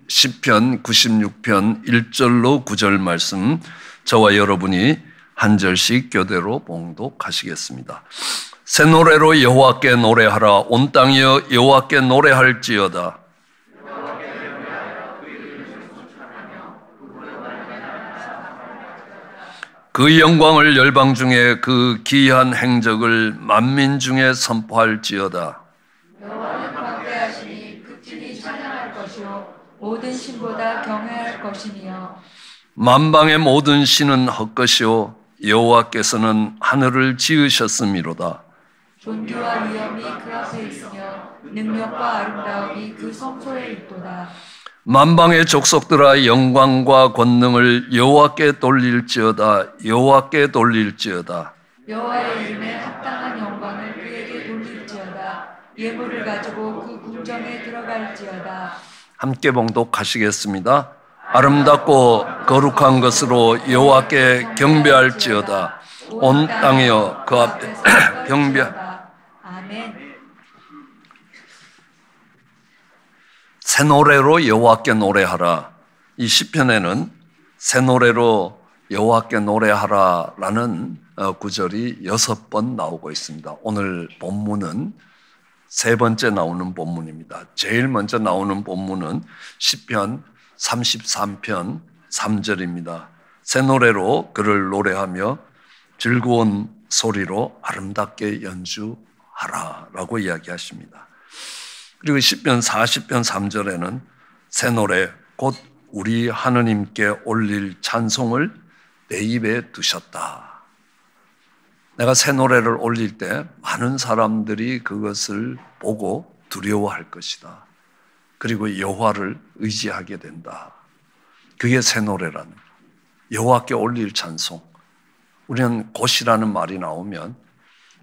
시편 96편 1절로 9절 말씀 저와 여러분이 한 절씩 교대로 봉독하시겠습니다. 새 노래로 여호와께 노래하라. 온 땅이여 여호와께 노래할지어다. 그 영광을 열방 중에 그 기이한 행적을 만민 중에 선포할지어다. 여호와는 광대하시니 극진히 찬양할 것이요 모든 신보다 경외할 것이니요. 만방의 모든 신은 헛것이요 여호와께서는 하늘을 지으셨음이로다. 존귀와 위엄이 그 앞에 있으며 능력과 아름다움이 그 성소에 있도다. 만방의 족속들아 영광과 권능을 여호와께 돌릴지어다. 여호와께 돌릴지어다. 여호와의 이름에 합당한 영광을 그에게 돌릴지어다. 예물을 가지고 그 궁정에 들어갈지어다. 함께 봉독하시겠습니다. 아름답고 거룩한 것으로 여호와께 경배할지어다. 온 땅이여 그 앞에 경배. 아멘. 새 노래로 여호와께 노래하라. 이 시편에는 새 노래로 여호와께 노래하라라는 구절이 6번 나오고 있습니다. 오늘 본문은 세 번째 나오는 본문입니다. 제일 먼저 나오는 본문은 시편 33편 3절입니다. 새 노래로 그를 노래하며 즐거운 소리로 아름답게 연주하라라고 이야기하십니다. 그리고 시편 40편 3절에는 새 노래 곧 우리 하느님께 올릴 찬송을 내 입에 두셨다. 내가 새 노래를 올릴 때 많은 사람들이 그것을 보고 두려워할 것이다. 그리고 여호와를 의지하게 된다. 그게 새 노래라는 거예요. 여호와께 올릴 찬송. 우리는 곧이라는 말이 나오면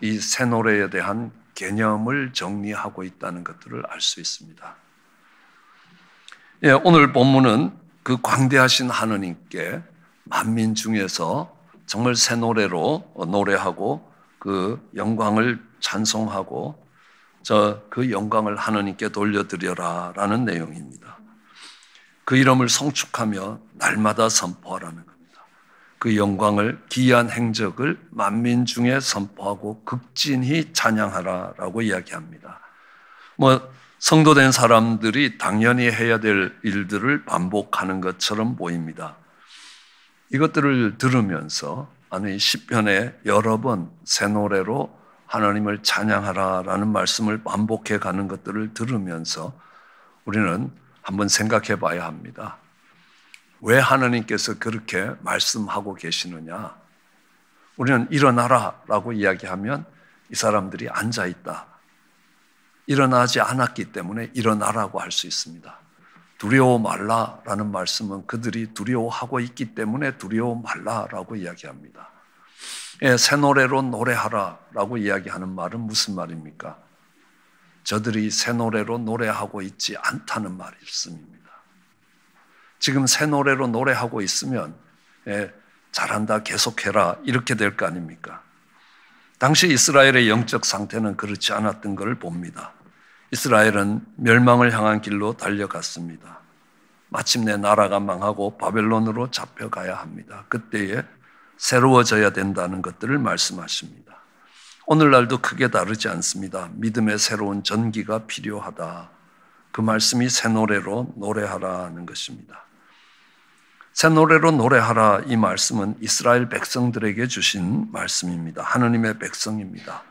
이 새 노래에 대한 개념을 정리하고 있다는 것들을 알 수 있습니다. 예, 오늘 본문은 그 광대하신 하느님께 만민 중에서 정말 새 노래로 노래하고 그 영광을 찬송하고 그 영광을 하느님께 돌려드려라라는 내용입니다. 그 이름을 송축하며 날마다 선포하라는 겁니다. 그 영광을 기이한 행적을 만민 중에 선포하고 극진히 찬양하라라고 이야기합니다. 성도된 사람들이 당연히 해야 될 일들을 반복하는 것처럼 보입니다. 이것들을 들으면서 시편에 여러 번 새 노래로 하나님을 찬양하라라는 말씀을 반복해 가는 것들을 들으면서 우리는 한번 생각해 봐야 합니다. 왜 하나님께서 그렇게 말씀하고 계시느냐? 우리는 일어나라라고 이야기하면 이 사람들이 앉아있다. 일어나지 않았기 때문에 일어나라고 할 수 있습니다. 두려워 말라라는 말씀은 그들이 두려워하고 있기 때문에 두려워 말라라고 이야기합니다. 새 노래로 노래하라라고 이야기하는 말은 무슨 말입니까? 저들이 새 노래로 노래하고 있지 않다는 말씀입니다. 지금 새 노래로 노래하고 있으면 잘한다, 계속해라 이렇게 될 거 아닙니까? 당시 이스라엘의 영적 상태는 그렇지 않았던 걸 봅니다. 이스라엘은 멸망을 향한 길로 달려갔습니다. 마침내 나라가 망하고 바벨론으로 잡혀가야 합니다. 그때에 새로워져야 된다는 것들을 말씀하십니다. 오늘날도 크게 다르지 않습니다. 믿음의 새로운 전기가 필요하다. 그 말씀이 새 노래로 노래하라는 것입니다. 새 노래로 노래하라 이 말씀은 이스라엘 백성들에게 주신 말씀입니다. 하느님의 백성입니다.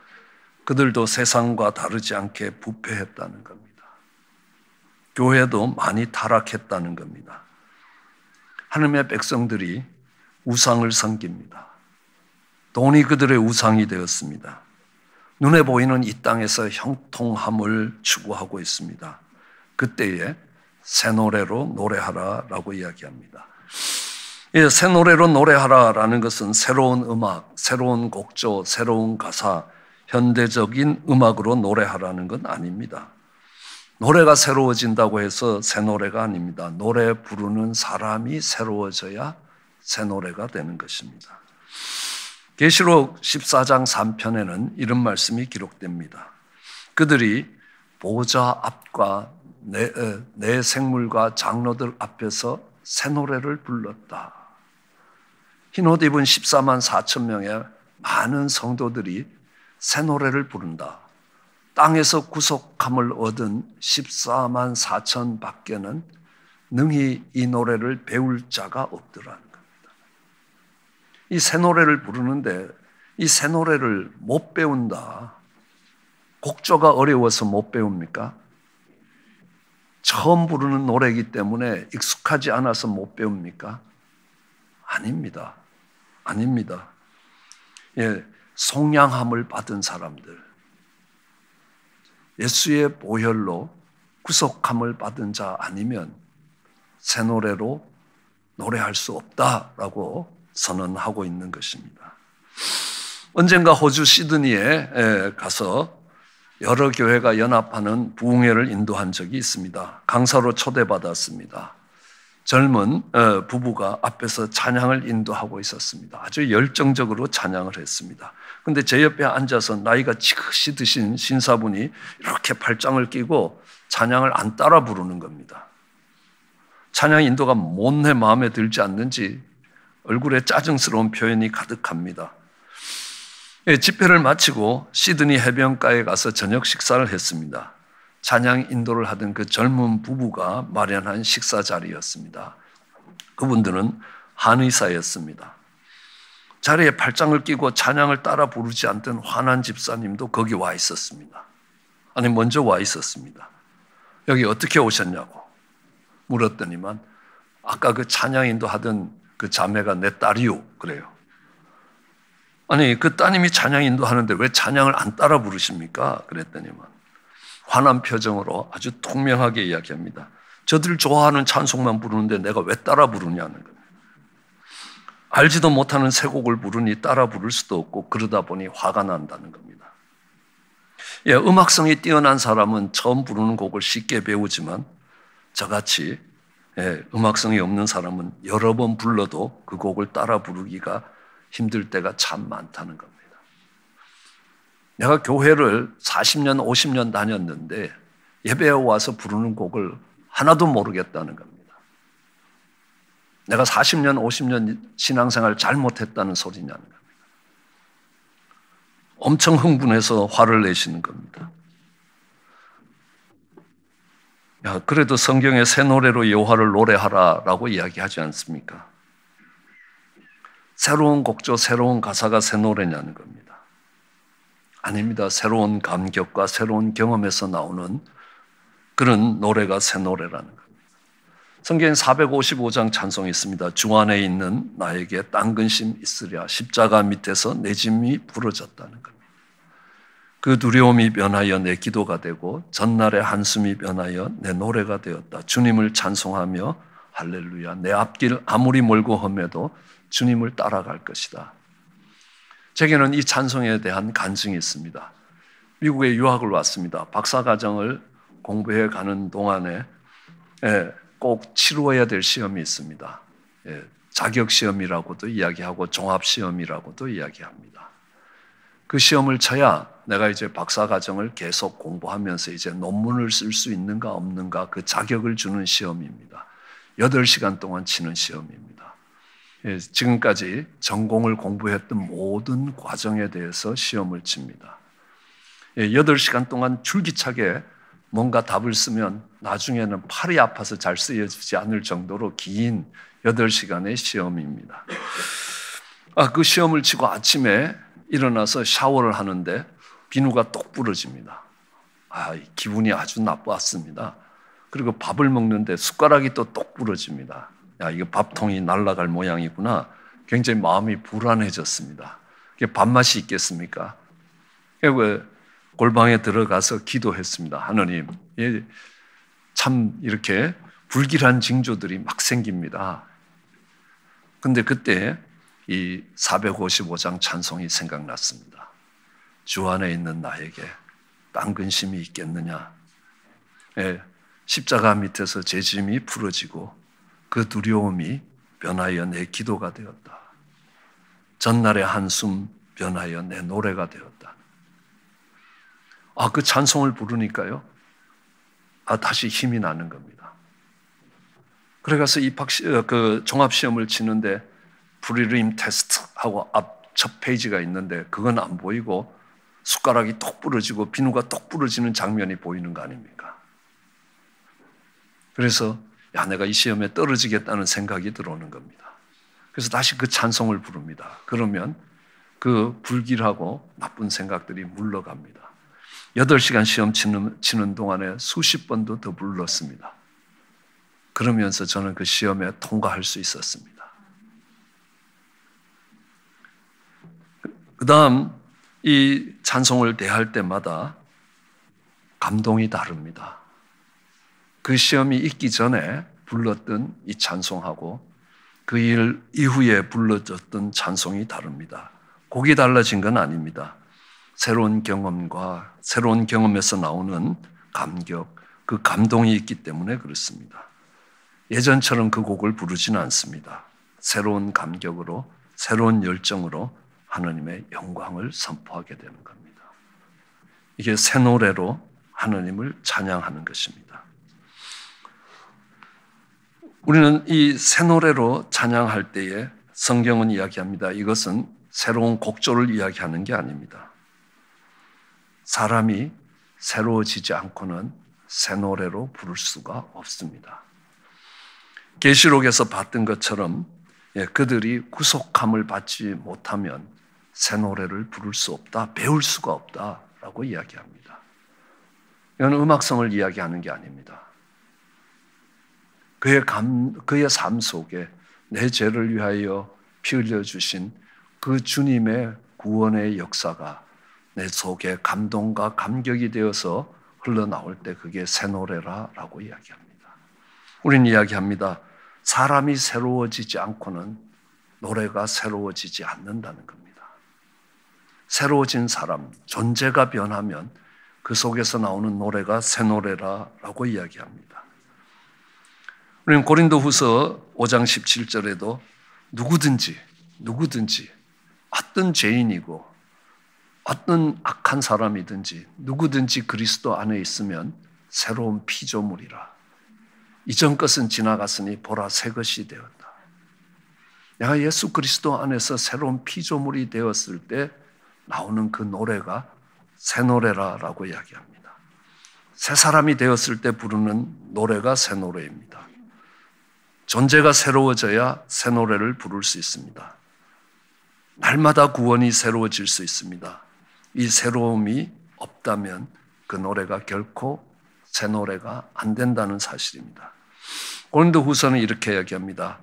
그들도 세상과 다르지 않게 부패했다는 겁니다. 교회도 많이 타락했다는 겁니다. 하느님의 백성들이 우상을 섬깁니다. 돈이 그들의 우상이 되었습니다. 눈에 보이는 이 땅에서 형통함을 추구하고 있습니다. 그때에 새 노래로 노래하라라고 이야기합니다. 새 노래로 노래하라라는 것은 새로운 음악, 새로운 곡조, 새로운 가사, 현대적인 음악으로 노래하라는 건 아닙니다. 노래가 새로워진다고 해서 새 노래가 아닙니다. 노래 부르는 사람이 새로워져야 새 노래가 되는 것입니다. 계시록 14장 3편에는 이런 말씀이 기록됩니다. 그들이 보좌 앞과 내 생물과 장로들 앞에서 새 노래를 불렀다. 흰옷 입은 14만 4천 명의 많은 성도들이 새 노래를 부른다. 땅에서 구속함을 얻은 14만 4천 밖에는 능히 이 노래를 배울 자가 없더라는 겁니다. 이 새 노래를 부르는데 이 새 노래를 못 배운다. 곡조가 어려워서 못 배웁니까? 처음 부르는 노래이기 때문에 익숙하지 않아서 못 배웁니까? 아닙니다. 아닙니다. 예, 속량함을 받은 사람들, 예수의 보혈로 구속함을 받은 자 아니면 새 노래로 노래할 수 없다라고 선언하고 있는 것입니다. 언젠가 호주 시드니에 가서 여러 교회가 연합하는 부흥회를 인도한 적이 있습니다. 강사로 초대받았습니다. 젊은 부부가 앞에서 찬양을 인도하고 있었습니다. 아주 열정적으로 찬양을 했습니다. 그런데 제 옆에 앉아서 나이가 지긋이 드신 신사분이 이렇게 팔짱을 끼고 찬양을 안 따라 부르는 겁니다. 찬양 인도가 못내 마음에 들지 않는지 얼굴에 짜증스러운 표현이 가득합니다. 집회를 마치고 시드니 해변가에 가서 저녁 식사를 했습니다. 찬양 인도를 하던 그 젊은 부부가 마련한 식사 자리였습니다. 그분들은 한의사였습니다. 자리에 팔짱을 끼고 찬양을 따라 부르지 않던 환한 집사님도 거기 와 있었습니다. 아니, 먼저 와 있었습니다. 여기 어떻게 오셨냐고 물었더니만 아까 그 찬양 인도하던 그 자매가 내 딸이요 그래요. 아니, 그 따님이 찬양 인도하는데 왜 찬양을 안 따라 부르십니까? 그랬더니만 환한 표정으로 아주 통명하게 이야기합니다. 저들 좋아하는 찬송만 부르는데 내가 왜 따라 부르냐는 겁니다. 알지도 못하는 새 곡을 부르니 따라 부를 수도 없고 그러다 보니 화가 난다는 겁니다. 예, 음악성이 뛰어난 사람은 처음 부르는 곡을 쉽게 배우지만 저같이 음악성이 없는 사람은 여러 번 불러도 그 곡을 따라 부르기가 힘들 때가 참 많다는 겁니다. 내가 교회를 40년, 50년 다녔는데 예배에 와서 부르는 곡을 하나도 모르겠다는 겁니다. 내가 40년, 50년 신앙생활 잘못했다는 소리냐는 겁니다. 엄청 흥분해서 화를 내시는 겁니다. 야, 그래도 성경에 새 노래로 여호와를 노래하라라고 이야기하지 않습니까? 새로운 곡조, 새로운 가사가 새 노래냐는 겁니다. 아닙니다. 새로운 감격과 새로운 경험에서 나오는 그런 노래가 새 노래라는 겁니다. 성경에 455장 찬송이 있습니다. 주 안에 있는 나에게 딴 근심 있으랴. 십자가 밑에서 내 짐이 부러졌다는 겁니다. 그 두려움이 변하여 내 기도가 되고 전날의 한숨이 변하여 내 노래가 되었다. 주님을 찬송하며 할렐루야. 내 앞길 아무리 멀고 험해도 주님을 따라갈 것이다. 제게는 이 찬송에 대한 간증이 있습니다. 미국에 유학을 왔습니다. 박사과정을 공부해 가는 동안에 꼭 치루어야 될 시험이 있습니다. 자격시험이라고도 이야기하고 종합시험이라고도 이야기합니다. 그 시험을 쳐야 내가 이제 박사과정을 계속 공부하면서 이제 논문을 쓸 수 있는가 없는가 그 자격을 주는 시험입니다. 8시간 동안 치는 시험입니다. 지금까지 전공을 공부했던 모든 과정에 대해서 시험을 칩니다. 8시간 동안 줄기차게 뭔가 답을 쓰면 나중에는 팔이 아파서 잘 쓰여지지 않을 정도로 긴 8시간의 시험입니다. 그 시험을 치고 아침에 일어나서 샤워를 하는데 비누가 똑 부러집니다. 기분이 아주 나빴습니다. 그리고 밥을 먹는데 숟가락이 또 똑 부러집니다. 이거 밥통이 날아갈 모양이구나. 굉장히 마음이 불안해졌습니다. 이게 밥맛이 있겠습니까? 골방에 들어가서 기도했습니다. 하나님, 참 이렇게 불길한 징조들이 막 생깁니다. 근데 그때 이 455장 찬송이 생각났습니다. 주 안에 있는 나에게 딴 근심이 있겠느냐. 십자가 밑에서 제 짐이 풀어지고 그 두려움이 변하여 내 기도가 되었다. 전날의 한숨 변하여 내 노래가 되었다. 그 찬송을 부르니까요. 다시 힘이 나는 겁니다. 그래서 이 종합시험을 치는데 프리림 테스트하고 앞 첫 페이지가 있는데 그건 안 보이고 숟가락이 똑 부러지고 비누가 똑 부러지는 장면이 보이는 거 아닙니까? 그래서 내가 이 시험에 떨어지겠다는 생각이 들어오는 겁니다. 그래서 다시 그 찬송을 부릅니다. 그러면 그 불길하고 나쁜 생각들이 물러갑니다. 8시간 시험 치는 동안에 수십 번도 더 불렀습니다. 그러면서 저는 그 시험에 통과할 수 있었습니다. 그 다음 이 찬송을 대할 때마다 감동이 다릅니다. 그 시험이 있기 전에 불렀던 이 찬송하고 그 일 이후에 불러졌던 찬송이 다릅니다. 곡이 달라진 건 아닙니다. 새로운 경험과 새로운 경험에서 나오는 감격, 그 감동이 있기 때문에 그렇습니다. 예전처럼 그 곡을 부르지는 않습니다. 새로운 감격으로, 새로운 열정으로 하나님의 영광을 선포하게 되는 겁니다. 이게 새 노래로 하나님을 찬양하는 것입니다. 우리는 이 새 노래로 찬양할 때에 성경은 이야기합니다. 이것은 새로운 곡조를 이야기하는 게 아닙니다. 사람이 새로워지지 않고는 새 노래로 부를 수가 없습니다. 계시록에서 봤던 것처럼 그들이 구속함을 받지 못하면 새 노래를 부를 수 없다, 배울 수가 없다라고 이야기합니다. 이건 음악성을 이야기하는 게 아닙니다. 그의 삶 속에 내 죄를 위하여 피 흘려주신 그 주님의 구원의 역사가 내 속에 감동과 감격이 되어서 흘러나올 때 그게 새 노래라고 이야기합니다. 우리는 이야기합니다. 사람이 새로워지지 않고는 노래가 새로워지지 않는다는 겁니다. 새로워진 사람, 존재가 변하면 그 속에서 나오는 노래가 새 노래라고 이야기합니다. 우리는 고린도후서 5장 17절에도 누구든지 어떤 죄인이고 어떤 악한 사람이든지 누구든지 그리스도 안에 있으면 새로운 피조물이라. 이전 것은 지나갔으니 보라 새 것이 되었다. 내가 예수 그리스도 안에서 새로운 피조물이 되었을 때 나오는 그 노래가 새 노래라고 이야기합니다. 새 사람이 되었을 때 부르는 노래가 새 노래입니다. 존재가 새로워져야 새 노래를 부를 수 있습니다. 날마다 구원이 새로워질 수 있습니다. 이 새로움이 없다면 그 노래가 결코 새 노래가 안 된다는 사실입니다. 고린도후서는 이렇게 이야기합니다.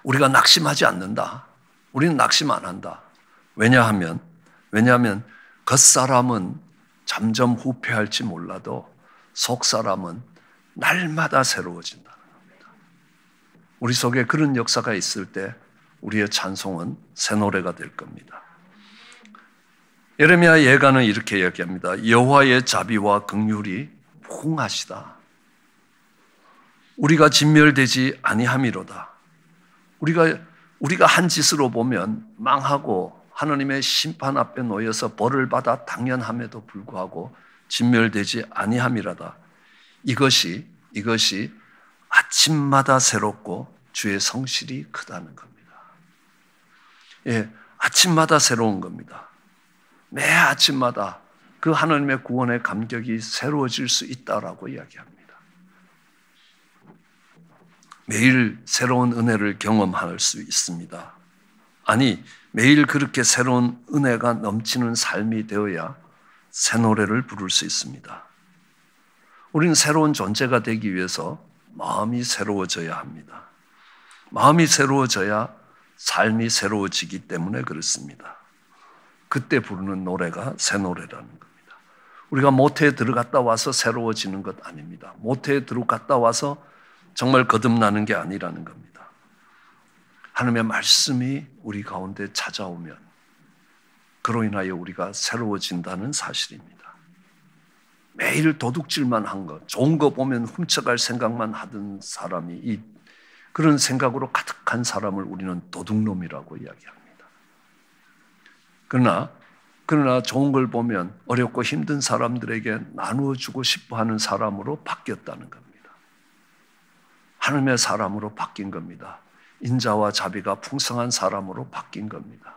우리가 낙심하지 않는다. 우리는 낙심 안 한다. 왜냐하면 겉사람은 점점 후퇴할지 몰라도 속사람은 날마다 새로워진다는 겁니다. 우리 속에 그런 역사가 있을 때 우리의 찬송은 새 노래가 될 겁니다. 예레미야 예가는 이렇게 이야기합니다. 여호와의 자비와 긍휼이 무궁하시다. 우리가 진멸되지 아니함이로다. 우리가 한 짓으로 보면 망하고 하나님의 심판 앞에 놓여서 벌을 받아 당연함에도 불구하고 진멸되지 아니함이라다. 이것이 아침마다 새롭고 주의 성실이 크다는 겁니다. 아침마다 새로운 겁니다. 매 아침마다 그 하나님의 구원의 감격이 새로워질 수 있다라고 이야기합니다. 매일 새로운 은혜를 경험할 수 있습니다. 아니, 매일 그렇게 새로운 은혜가 넘치는 삶이 되어야 새 노래를 부를 수 있습니다. 우리는 새로운 존재가 되기 위해서 마음이 새로워져야 합니다. 마음이 새로워져야 삶이 새로워지기 때문에 그렇습니다. 그때 부르는 노래가 새 노래라는 겁니다. 우리가 모태에 들어갔다 와서 새로워지는 것 아닙니다. 모태에 들어갔다 와서 정말 거듭나는 게 아니라는 겁니다. 하나님의 말씀이 우리 가운데 찾아오면 그로 인하여 우리가 새로워진다는 사실입니다. 매일 도둑질만 한 것, 좋은 거 보면 훔쳐갈 생각만 하던 사람이 그런 생각으로 가득한 사람을 우리는 도둑놈이라고 이야기합니다. 그러나 그러나 좋은 걸 보면 어렵고 힘든 사람들에게 나누어 주고 싶어 하는 사람으로 바뀌었다는 겁니다. 하나님의 사람으로 바뀐 겁니다. 인자와 자비가 풍성한 사람으로 바뀐 겁니다.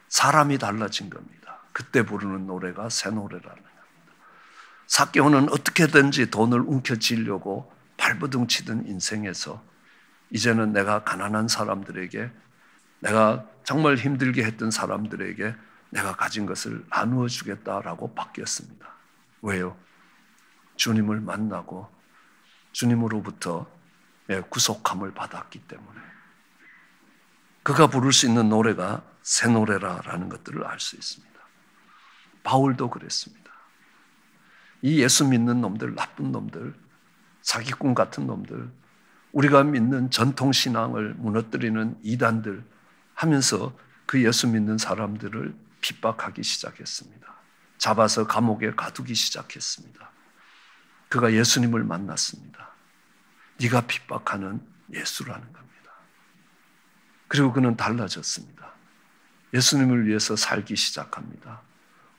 사람이 달라진 겁니다. 그때 부르는 노래가 새 노래라는 겁니다. 삭개오는 어떻게든지 돈을 움켜쥐려고 발버둥 치던 인생에서 이제는 내가 가난한 사람들에게, 내가 정말 힘들게 했던 사람들에게 내가 가진 것을 나누어 주겠다라고 바뀌었습니다. 왜요? 주님을 만나고 주님으로부터 구속함을 받았기 때문에. 그가 부를 수 있는 노래가 새 노래라는 것들을 알 수 있습니다. 바울도 그랬습니다. 이 예수 믿는 놈들, 나쁜 놈들, 사기꾼 같은 놈들, 우리가 믿는 전통신앙을 무너뜨리는 이단들 하면서 그 예수 믿는 사람들을 핍박하기 시작했습니다. 잡아서 감옥에 가두기 시작했습니다. 그가 예수님을 만났습니다. 네가 핍박하는 예수라는 겁니다. 그리고 그는 달라졌습니다. 예수님을 위해서 살기 시작합니다.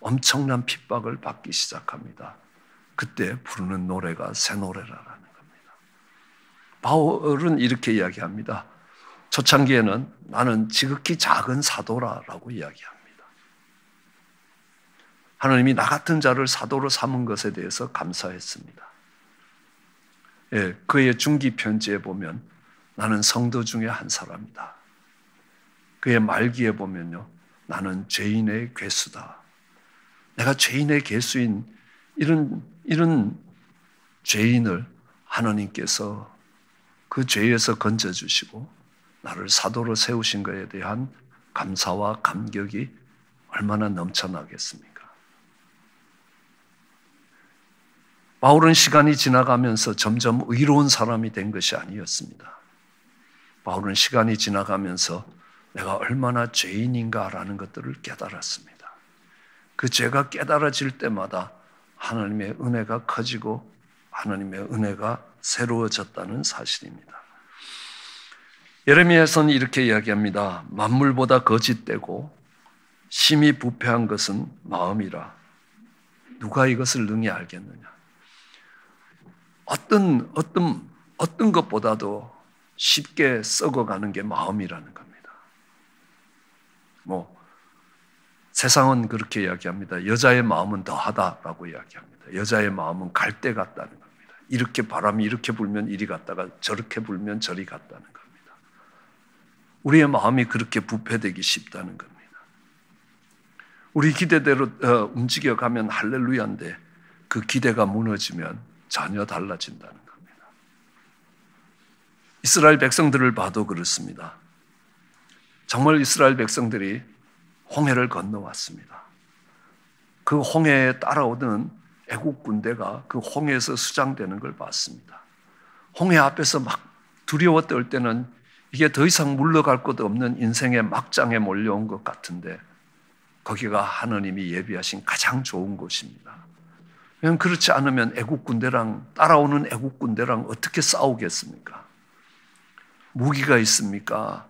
엄청난 핍박을 받기 시작합니다. 그때 부르는 노래가 새 노래라는 겁니다. 바울은 이렇게 이야기합니다. 초창기에는 나는 지극히 작은 사도라라고 이야기합니다. 하나님이 나 같은 자를 사도로 삼은 것에 대해서 감사했습니다. 그의 중기 편지에 보면 나는 성도 중에 한 사람이다. 그의 말기에 보면요, 나는 죄인의 괴수다. 내가 죄인의 괴수인 이런 죄인을 하나님께서 그 죄에서 건져주시고 나를 사도로 세우신 것에 대한 감사와 감격이 얼마나 넘쳐나겠습니까? 바울은 시간이 지나가면서 점점 의로운 사람이 된 것이 아니었습니다. 바울은 시간이 지나가면서 내가 얼마나 죄인인가라는 것들을 깨달았습니다. 그 죄가 깨달아질 때마다 하나님의 은혜가 커지고 하나님의 은혜가 새로워졌다는 사실입니다. 예레미야서는 이렇게 이야기합니다. 만물보다 거짓되고 심히 부패한 것은 마음이라. 누가 이것을 능히 알겠느냐? 어떤 것보다도 쉽게 썩어가는 게 마음이라는 겁니다. 세상은 그렇게 이야기합니다. 여자의 마음은 더하다라고 이야기합니다. 여자의 마음은 갈대 같다는 겁니다. 이렇게 바람이 이렇게 불면 이리 갔다가 저렇게 불면 저리 갔다는 겁니다. 우리의 마음이 그렇게 부패되기 쉽다는 겁니다. 우리 기대대로 움직여가면 할렐루야인데 그 기대가 무너지면 전혀 달라진다는 겁니다. 이스라엘 백성들을 봐도 그렇습니다. 정말 이스라엘 백성들이 홍해를 건너왔습니다. 그 홍해에 따라오던 애국 군대가 그 홍해에서 수장되는 걸 봤습니다. 홍해 앞에서 막 두려워 떨 때는 이게 더 이상 물러갈 곳 없는 인생의 막장에 몰려온 것 같은데 거기가 하나님이 예비하신 가장 좋은 곳입니다. 그렇지 않으면 애국 군대랑 따라오는 애국 군대랑 어떻게 싸우겠습니까? 무기가 있습니까?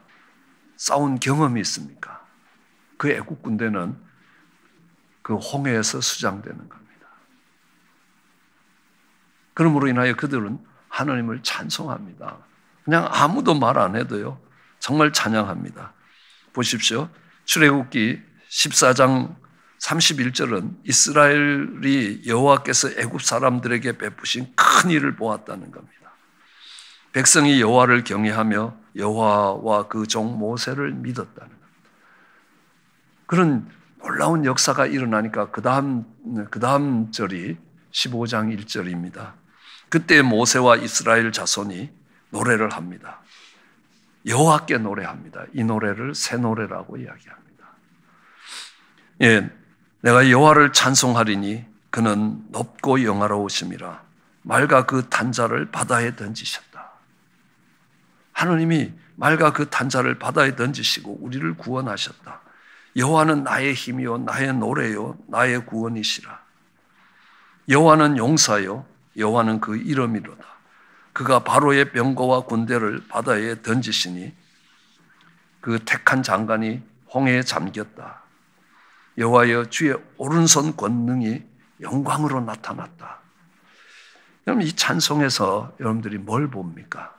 싸운 경험이 있습니까? 그 애국 군대는 그 홍해에서 수장되는 겁니다. 그러므로 인하여 그들은 하나님을 찬송합니다. 그냥 아무도 말 안 해도요, 정말 찬양합니다. 보십시오. 출애굽기 14장 31절은 이스라엘이 여호와께서 애굽 사람들에게 베푸신 큰 일을 보았다는 겁니다. 백성이 여호와를 경외하며 여호와와 그 종 모세를 믿었다는 겁니다. 그런 놀라운 역사가 일어나니까 그 다음 절이 15장 1절입니다. 그때 모세와 이스라엘 자손이 노래를 합니다. 여호와께 노래합니다. 이 노래를 새 노래라고 이야기합니다. 내가 여호와를 찬송하리니 그는 높고 영화로우심이라. 말과 그 단자를 바다에 던지셨다. 하나님이 말과 그 단자를 바다에 던지시고 우리를 구원하셨다. 여호와는 나의 힘이요 나의 노래요 나의 구원이시라. 여호와는 용사요 여호와는 그 이름이로다. 그가 바로의 병거와 군대를 바다에 던지시니 그 택한 장관이 홍해에 잠겼다. 여호와여 주의 오른손 권능이 영광으로 나타났다. 여러분 이 찬송에서 여러분들이 뭘 봅니까?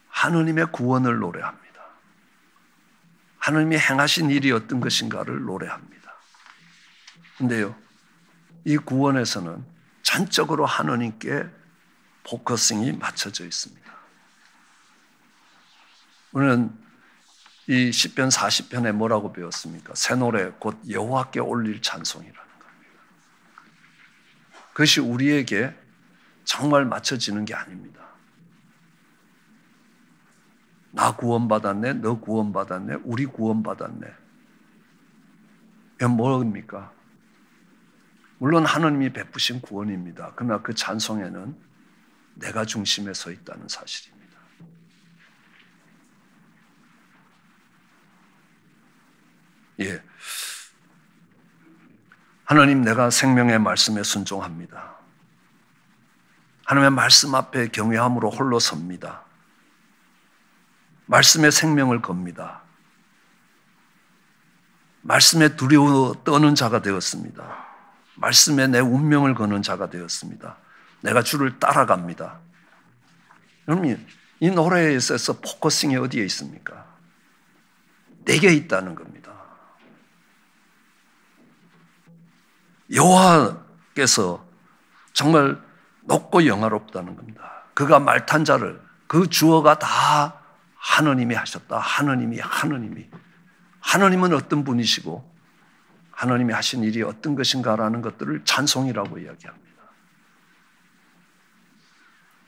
하느님의 구원을 노래합니다. 하느님이 행하신 일이 어떤 것인가를 노래합니다. 그런데요, 이 구원에서는 전적으로 하느님께 포커싱이 맞춰져 있습니다. 우리는 이 시편 40편에 뭐라고 배웠습니까? 새 노래 곧 여호와께 올릴 찬송이라는 겁니다. 그것이 우리에게 정말 맞춰지는 게 아닙니다. 나 구원받았네, 너 구원받았네, 우리 구원받았네. 이건 뭡니까? 물론 하느님이 베푸신 구원입니다. 그러나 그 찬송에는 내가 중심에 서 있다는 사실입니다. 예. 하나님, 내가 생명의 말씀에 순종합니다. 하나님의 말씀 앞에 경외함으로 홀로 섭니다. 말씀에 생명을 겁니다. 말씀에 두려워 떠는 자가 되었습니다. 말씀에 내 운명을 거는 자가 되었습니다. 내가 주를 따라갑니다. 여러분, 이 노래에 있어서 포커싱이 어디에 있습니까? 내게 있다는 겁니다. 여호와께서 정말 높고 영화롭다는 겁니다. 그가 말탄 자를, 그 주어가 다 하느님이 하셨다. 하느님은 어떤 분이시고 하느님이 하신 일이 어떤 것인가라는 것들을 찬송이라고 이야기합니다.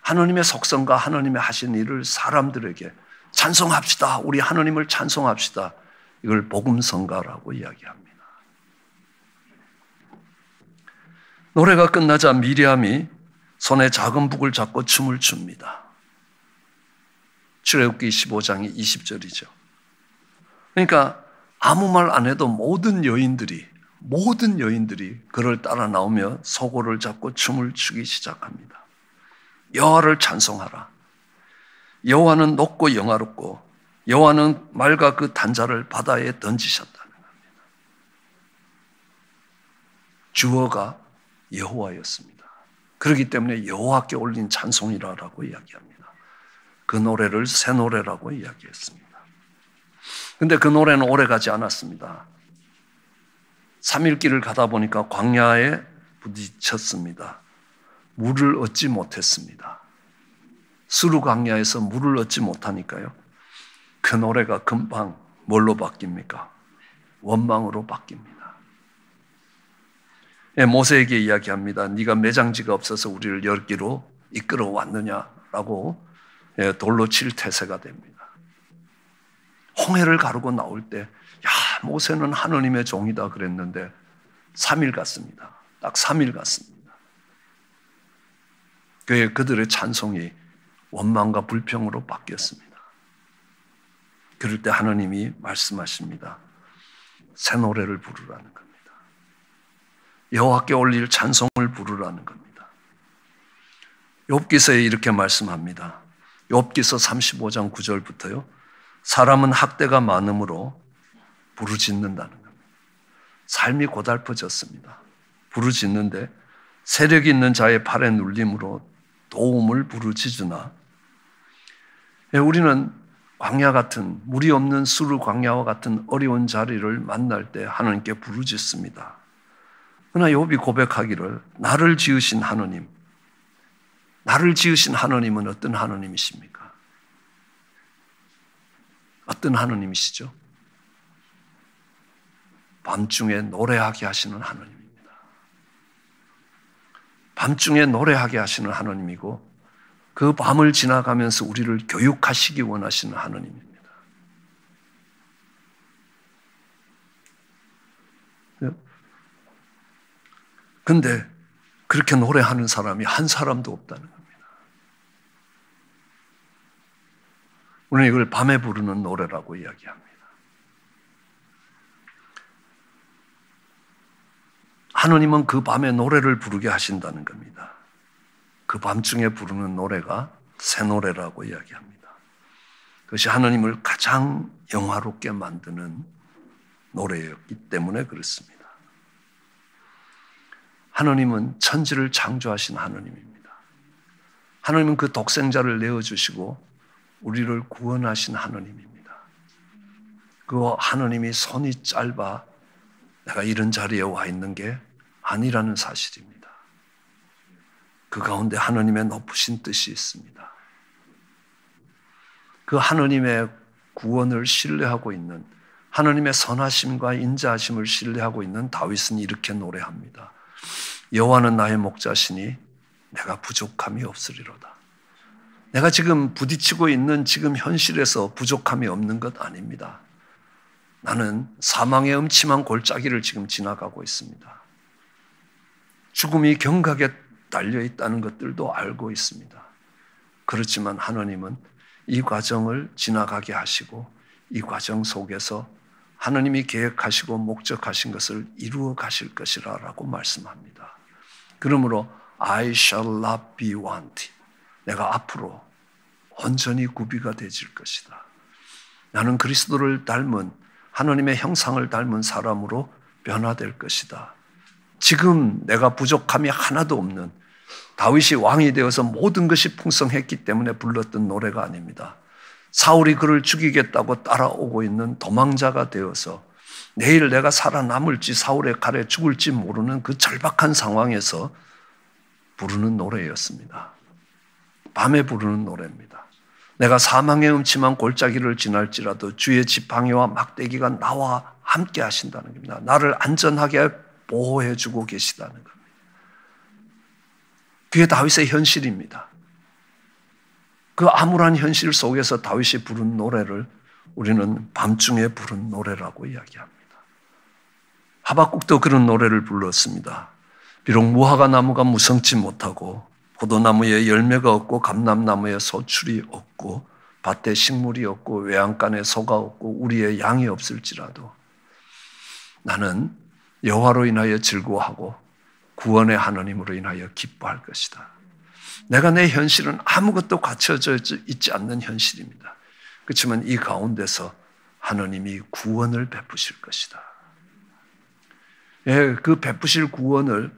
하느님의 속성과 하느님의 하신 일을 사람들에게 찬송합시다. 우리 하느님을 찬송합시다. 이걸 복음성가라고 이야기합니다. 노래가 끝나자 미리암이 손에 작은 북을 잡고 춤을 춥니다. 출애굽기 15장이 20절이죠. 그러니까 아무 말 안 해도 모든 여인들이 그를 따라 나오며 소고를 잡고 춤을 추기 시작합니다. 여호와를 찬송하라. 여호와는 높고 영화롭고 여호와는 말과 그 단자를 바다에 던지셨다는 겁니다. 주어가 여호와였습니다. 그렇기 때문에 여호와께 올린 찬송이라고 이야기합니다. 그 노래를 새 노래라고 이야기했습니다. 그런데 그 노래는 오래가지 않았습니다. 3일 길을 가다 보니까 광야에 부딪혔습니다. 물을 얻지 못했습니다. 수르 광야에서 물을 얻지 못하니까요. 그 노래가 금방 뭘로 바뀝니까? 원망으로 바뀝니다. 예, 모세에게 이야기합니다. 네가 매장지가 없어서 우리를 여기로 이끌어 왔느냐라고 돌로 칠 태세가 됩니다. 홍해를 가르고 나올 때 모세는 하느님의 종이다 그랬는데 3일 갔습니다. 딱 3일 갔습니다. 그들의 찬송이 원망과 불평으로 바뀌었습니다. 그럴 때 하느님이 말씀하십니다. 새 노래를 부르라는 겁니다. 여호와께 올릴 찬송을 부르라는 겁니다. 욥기서에 이렇게 말씀합니다. 욥기서 35장 9절부터요. 사람은 학대가 많음으로 부르짖는다는 겁니다. 삶이 고달퍼졌습니다. 부르짖는데 세력이 있는 자의 팔에 눌림으로 도움을 부르짖으나 우리는 광야 같은 물이 없는 수르 광야와 같은 어려운 자리를 만날 때 하나님께 부르짖습니다. 그러나 욥이 고백하기를 나를 지으신 하느님은 어떤 하느님이십니까? 어떤 하느님이시죠? 밤중에 노래하게 하시는 하느님입니다. 밤중에 노래하게 하시는 하느님이고 그 밤을 지나가면서 우리를 교육하시기 원하시는 하느님입니다. 그런데 그렇게 노래하는 사람이 한 사람도 없다는 겁니다. 우리는 이걸 밤에 부르는 노래라고 이야기합니다. 하느님은 그 밤에 노래를 부르게 하신다는 겁니다. 그 밤중에 부르는 노래가 새 노래라고 이야기합니다. 그것이 하느님을 가장 영화롭게 만드는 노래였기 때문에 그렇습니다. 하나님은 천지를 창조하신 하나님입니다. 하나님은 그 독생자를 내어주시고 우리를 구원하신 하나님입니다. 그 하나님이 손이 짧아 내가 이런 자리에 와 있는 게 아니라는 사실입니다. 그 가운데 하나님의 높으신 뜻이 있습니다. 그 하나님의 구원을 신뢰하고 있는, 하나님의 선하심과 인자하심을 신뢰하고 있는 다윗은 이렇게 노래합니다. 여호와는 나의 목자시니 내가 부족함이 없으리로다. 내가 지금 부딪히고 있는 지금 현실에서 부족함이 없는 것 아닙니다. 나는 사망의 음침한 골짜기를 지금 지나가고 있습니다. 죽음이 경각에 달려있다는 것들도 알고 있습니다. 그렇지만 하나님은 이 과정을 지나가게 하시고 이 과정 속에서 하나님이 계획하시고 목적하신 것을 이루어 가실 것이라 라고 말씀합니다. 그러므로 I shall not be wanted. 내가 앞으로 온전히 구비가 되질 것이다. 나는 그리스도를 닮은 하나님의 형상을 닮은 사람으로 변화될 것이다. 지금 내가 부족함이 하나도 없는 다윗이 왕이 되어서 모든 것이 풍성했기 때문에 불렀던 노래가 아닙니다. 사울이 그를 죽이겠다고 따라오고 있는 도망자가 되어서 내일 내가 살아남을지 사울의 칼에 죽을지 모르는 그 절박한 상황에서 부르는 노래였습니다. 밤에 부르는 노래입니다. 내가 사망의 음침한 골짜기를 지날지라도 주의 지팡이와 막대기가 나와 함께 하신다는 겁니다. 나를 안전하게 보호해주고 계시다는 겁니다. 그게 다윗의 현실입니다. 그 암울한 현실 속에서 다윗이 부른 노래를 우리는 밤중에 부른 노래라고 이야기합니다. 하박국도 그런 노래를 불렀습니다. 비록 무화과 나무가 무성치 못하고 포도나무에 열매가 없고 감람나무에 소출이 없고 밭에 식물이 없고 외양간에 소가 없고 우리의 양이 없을지라도 나는 여호와로 인하여 즐거워하고 구원의 하나님으로 인하여 기뻐할 것이다. 내가 내 현실은 아무것도 갖춰져 있지 않는 현실입니다. 그렇지만 이 가운데서 하나님이 구원을 베푸실 것이다. 예, 그 베푸실 구원을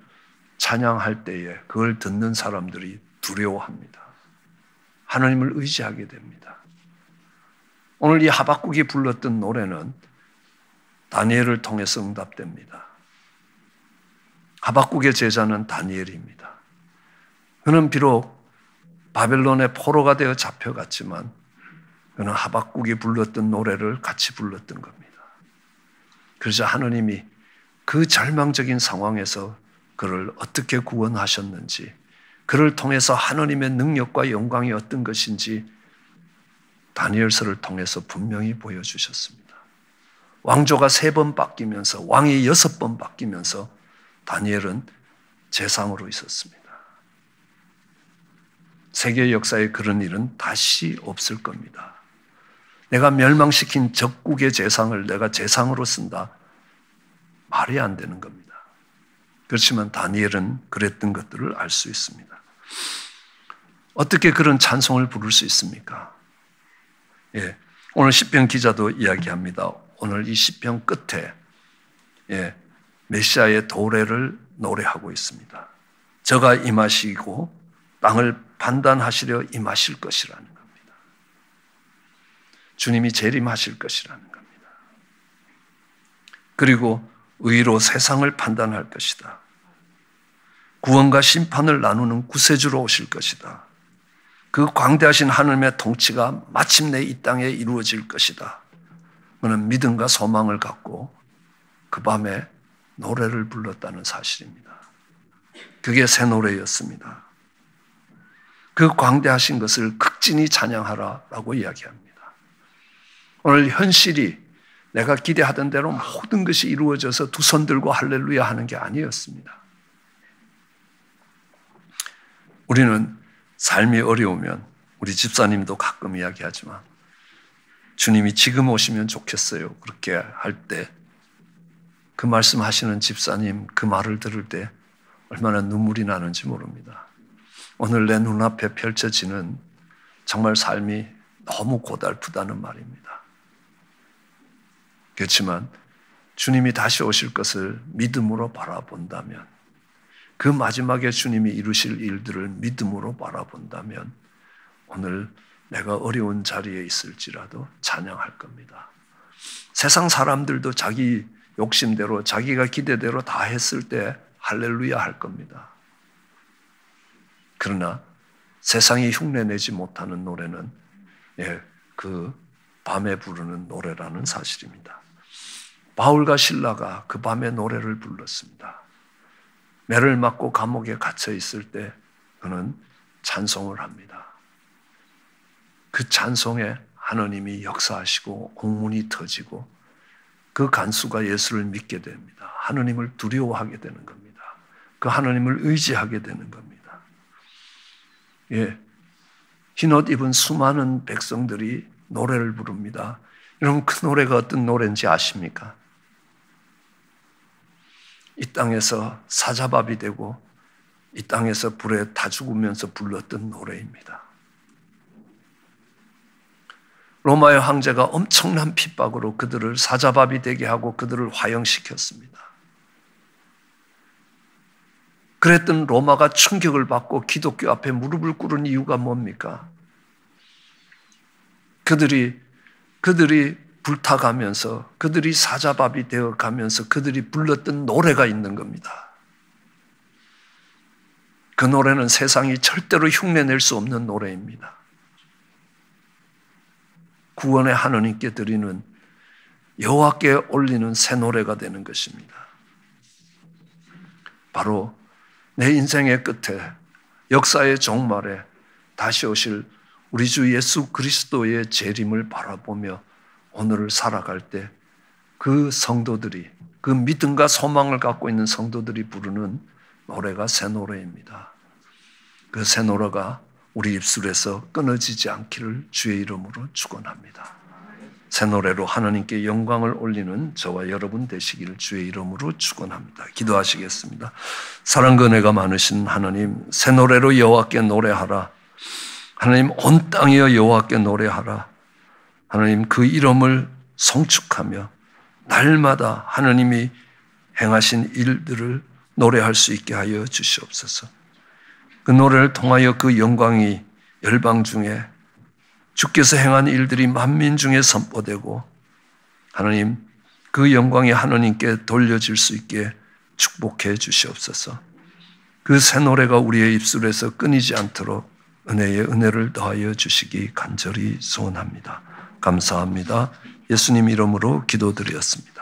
찬양할 때에 그걸 듣는 사람들이 두려워합니다. 하나님을 의지하게 됩니다. 오늘 이 하박국이 불렀던 노래는 다니엘을 통해서 응답됩니다. 하박국의 제자는 다니엘입니다. 그는 비록 바벨론의 포로가 되어 잡혀갔지만 그는 하박국이 불렀던 노래를 같이 불렀던 겁니다. 그래서 하나님이 그 절망적인 상황에서 그를 어떻게 구원하셨는지, 그를 통해서 하나님의 능력과 영광이 어떤 것인지 다니엘서를 통해서 분명히 보여주셨습니다. 왕조가 3번 바뀌면서 왕이 6번 바뀌면서 다니엘은 재상으로 있었습니다. 세계 역사에 그런 일은 다시 없을 겁니다. 내가 멸망시킨 적국의 재상을 내가 재상으로 쓴다. 말이 안 되는 겁니다. 그렇지만 다니엘은 그랬던 것들을 알 수 있습니다. 어떻게 그런 찬송을 부를 수 있습니까? 예, 오늘 시편 기자도 이야기합니다. 오늘 이 시편 끝에 메시아의 도래를 노래하고 있습니다. 저가 임하시고 땅을 판단하시려 임하실 것이라는 겁니다. 주님이 재림하실 것이라는 겁니다. 그리고 의로 세상을 판단할 것이다. 구원과 심판을 나누는 구세주로 오실 것이다. 그 광대하신 하나님의 통치가 마침내 이 땅에 이루어질 것이다. 그는 믿음과 소망을 갖고 그 밤에 노래를 불렀다는 사실입니다. 그게 새 노래였습니다. 그 광대하신 것을 극진히 찬양하라라고 이야기합니다. 오늘 현실이 내가 기대하던 대로 모든 것이 이루어져서 두 손 들고 할렐루야 하는 게 아니었습니다. 우리는 삶이 어려우면 우리 집사님도 가끔 이야기하지만 주님이 지금 오시면 좋겠어요. 그렇게 할 때 그 말씀하시는 집사님 그 말을 들을 때 얼마나 눈물이 나는지 모릅니다. 오늘 내 눈앞에 펼쳐지는 정말 삶이 너무 고달프다는 말입니다. 그렇지만 주님이 다시 오실 것을 믿음으로 바라본다면, 그 마지막에 주님이 이루실 일들을 믿음으로 바라본다면 오늘 내가 어려운 자리에 있을지라도 찬양할 겁니다. 세상 사람들도 자기 욕심대로 자기가 기대대로 다 했을 때 할렐루야 할 겁니다. 그러나 세상이 흉내내지 못하는 노래는 그 밤에 부르는 노래라는 사실입니다. 바울과 실라가 그 밤에 노래를 불렀습니다. 매를 맞고 감옥에 갇혀 있을 때 그는 찬송을 합니다. 그 찬송에 하나님이 역사하시고 옥문이 터지고 그 간수가 예수를 믿게 됩니다. 하나님을 두려워하게 되는 겁니다. 그 하나님을 의지하게 되는 겁니다. 흰옷 입은 수많은 백성들이 노래를 부릅니다. 여러분, 그 노래가 어떤 노래인지 아십니까? 이 땅에서 사자밥이 되고 이 땅에서 불에 타 죽으면서 불렀던 노래입니다. 로마의 황제가 엄청난 핍박으로 그들을 사자밥이 되게 하고 그들을 화형시켰습니다. 그랬던 로마가 충격을 받고 기독교 앞에 무릎을 꿇은 이유가 뭡니까? 그들이 불타가면서, 그들이 사자밥이 되어가면서 그들이 불렀던 노래가 있는 겁니다. 그 노래는 세상이 절대로 흉내낼 수 없는 노래입니다. 구원의 하나님께 드리는, 여호와께 올리는 새 노래가 되는 것입니다. 바로 내 인생의 끝에, 역사의 종말에 다시 오실 우리 주 예수 그리스도의 재림을 바라보며 오늘을 살아갈 때 그 성도들이, 그 믿음과 소망을 갖고 있는 성도들이 부르는 노래가 새 노래입니다. 그 새 노래가 우리 입술에서 끊어지지 않기를 주의 이름으로 축원합니다. 새 노래로 하나님께 영광을 올리는 저와 여러분 되시기를 주의 이름으로 축원합니다. 기도하시겠습니다. 사랑과 은혜가 많으신 하나님, 새 노래로 여호와께 노래하라. 하나님, 온 땅이여 여호와께 노래하라. 하나님, 그 이름을 송축하며 날마다 하나님이 행하신 일들을 노래할 수 있게 하여 주시옵소서. 그 노래를 통하여 그 영광이 열방 중에, 주께서 행한 일들이 만민 중에 선포되고 하나님, 그 영광이 하나님께 돌려질 수 있게 축복해 주시옵소서. 그 새 노래가 우리의 입술에서 끊이지 않도록 은혜의 은혜를 더하여 주시기 간절히 소원합니다. 감사합니다. 예수님 이름으로 기도드렸습니다.